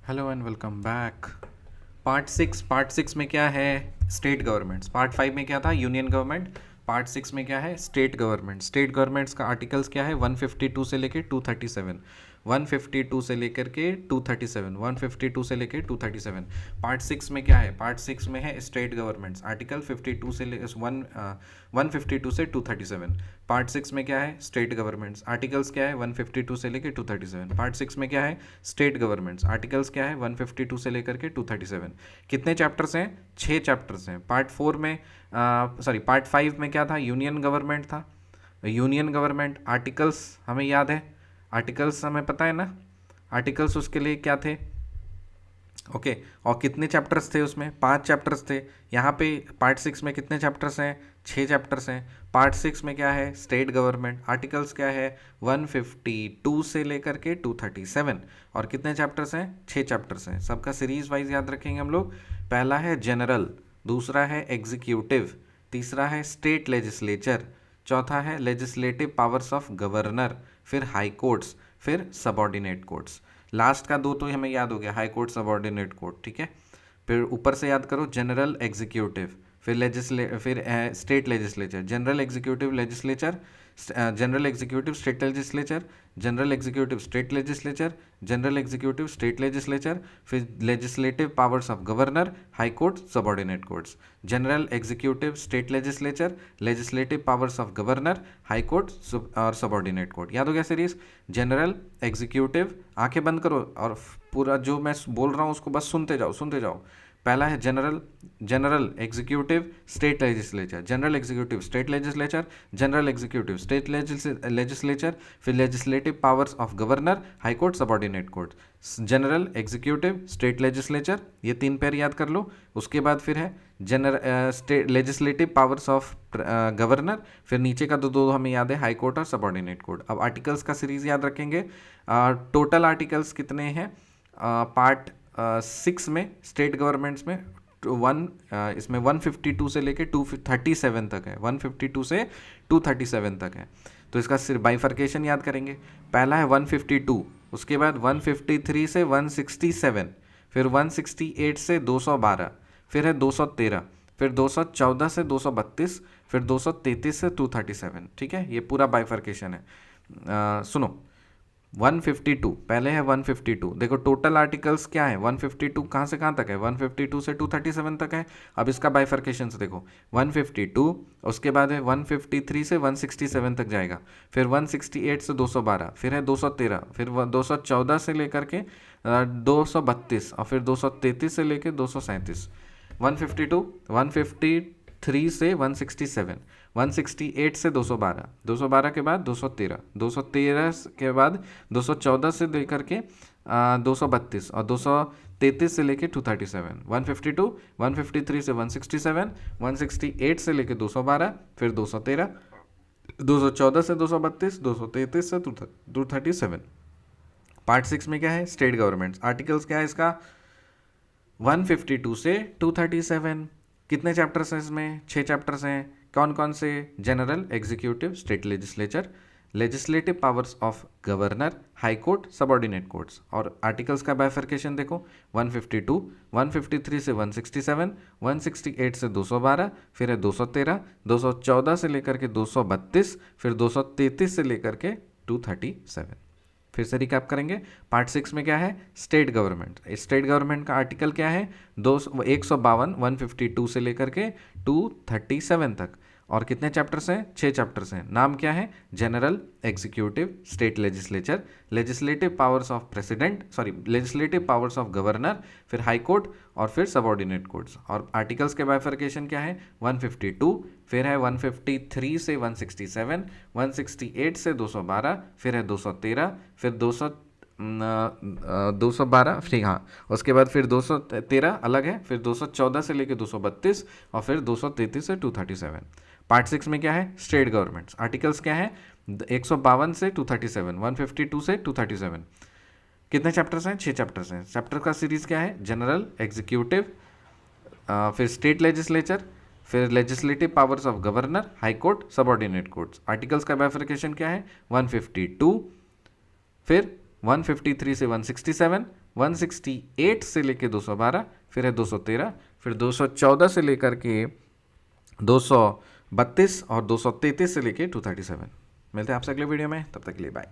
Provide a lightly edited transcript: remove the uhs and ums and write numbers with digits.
Hello and welcome back. Part six में क्या है? State governments. पार्ट फाइव में क्या था? Union government. पार्ट सिक्स में क्या है? State government. स्टेट गवर्नमेंट्स का आर्टिकल्स क्या है? 152 से लेके 237। 152 से लेकर के 237। 152 से लेके 237। पार्ट सिक्स में क्या है? पार्ट सिक्स में है स्टेट गवर्नमेंट्स। आर्टिकल 52 से 152 से 237। पार्ट सिक्स में क्या है? State governments. आर्टिकल्स क्या है? 152 से लेकर 237। पार्ट सिक्स में क्या है? State governments. आर्टिकल्स क्या है? 152 से लेकर के 237। कितने चैप्टर्स हैं? 6 चैप्टर्स हैं। पार्ट फोर में पार्ट फाइव में क्या था? यूनियन गवर्नमेंट था। यूनियन गवर्नमेंट आर्टिकल्स हमें याद है, आर्टिकल्स हमें पता है ना। आर्टिकल्स उसके लिए क्या थे? ओके। और कितने चैप्टर्स थे उसमें? 5 चैप्टर्स थे। यहाँ पे पार्ट सिक्स में कितने चैप्टर्स हैं? 6 चैप्टर्स हैं। पार्ट सिक्स में क्या है? State government. आर्टिकल्स क्या है? 152 से लेकर के 237। और कितने चैप्टर्स हैं? 6 चैप्टर्स हैं। सबका सीरीज वाइज याद रखेंगे हम लोग। पहला है जनरल, दूसरा है एग्जीक्यूटिव, तीसरा है स्टेट लेजिस्लेचर, चौथा है लेजिस्लेटिव पावर्स ऑफ गवर्नर, फिर हाई कोर्ट्स, फिर सबॉर्डिनेट कोर्ट्स। लास्ट का दो तो हमें याद हो गया, हाई कोर्ट सबॉर्डिनेट कोर्ट, ठीक है। फिर ऊपर से याद करो जनरल एग्जीक्यूटिव, फिर state legislature, general executive legislature, general executive state legislature, general executive state legislature, general executive state legislature, फिर legislative powers of governor, high court subordinate courts. General executive state legislature, legislative powers of governor, high court और subordinate court. याद हो गया series? General executive, आंखें बंद करो और पूरा जो मैं बोल रहा हूँ उसको बस सुनते जाओ सुनते जाओ। पहला है general, general executive state legislature, general executive state legislature, general executive state legislature, फिर legislative powers of governor, high court subordinate court. General executive state legislature, ये 3 पेयर याद कर लो। उसके बाद फिर है general state legislative powers of governor, फिर नीचे का दो हमें याद है, हाई कोर्ट और सबॉर्डिनेट कोर्ट। अब आर्टिकल्स का सीरीज याद रखेंगे। टोटल आर्टिकल्स कितने हैं? पार्ट सिक्स में स्टेट गवर्नमेंट्स में इसमें 152 से लेके 237 तक है। 152 से 237 तक है। तो इसका सिर्फ बाइफर्केशन याद करेंगे। पहला है 152, उसके बाद 153 से 167, फिर 168 से 212, फिर है 213, फिर 214 से 232, फिर 233 से 237। ठीक है, ये पूरा बाइफर्केशन है। सुनो, 152 पहले है। 152 देखो टोटल आर्टिकल्स क्या है? 152 कहाँ से कहाँ तक है? 152 से 237 तक है। अब इसका बाइफर्केशन से देखो, 152, उसके बाद है 153 से 167 तक जाएगा, फिर 168 से 212, फिर है 213, फिर 214 से लेकर के 232, और फिर 233 से लेकर 237। 152, 153 से 167, 168 से 212, 212 के बाद 213, 213 के बाद 214 से लेकर के 232, और 233 से लेके 237। 152, 153 से 167, 168 से लेके 212, फिर 213, 214 से 232, 233 से 237। पार्ट सिक्स में क्या है? State governments. आर्टिकल्स क्या है इसका? 152 से 237। कितने चैप्टर्स हैं इसमें? 6 चैप्टर्स हैं। कौन कौन से? General executive state legislature, legislative powers of governor, high court subordinate courts. और आर्टिकल्स का बाइफर्केशन देखो, 152, 153 से 167, 168 से 212, फिर है 213, 214 से लेकर के 232, फिर 233 से लेकर के 237। फिर से रिकैप करेंगे। पार्ट सिक्स में क्या है? State government. स्टेट गवर्नमेंट का आर्टिकल क्या है? 152, 152 से लेकर के 237 तक। और कितने चैप्टर्स हैं? 6 चैप्टर्स हैं। नाम क्या है? General executive state legislature, legislative powers of legislative powers of governor, फिर हाई कोर्ट और फिर सबॉर्डिनेट कोर्ट्स। और आर्टिकल्स के बाइफर्केशन क्या है? 152, फिर है 153 से 167, 168 से 212, फिर है 213, फिर 212, ठीक, हाँ, उसके बाद फिर 213 अलग है, फिर 214 से लेकर 232, और फिर 233 से 237। पार्ट सिक्स में क्या है? State governments. आर्टिकल्स क्या है? 152 से 237, 152 से 237। कितने चैप्टर्स हैं? 6 चैप्टर्स हैं। चैप्टर का सीरीज क्या है? जनरल एग्जीक्यूटिव, फिर स्टेट लेजिस्लेचर, फिर legislative powers of governor, high court subordinate courts. Articles का बाइफर्केशन क्या है? 152, फिर 153 से 167, 168 से लेके 212, फिर है 213, फिर 214 से लेकर के 232 और 233 से लेके 237। मिलते हैं आपसे अगले वीडियो में, तब तक के लिए बाय।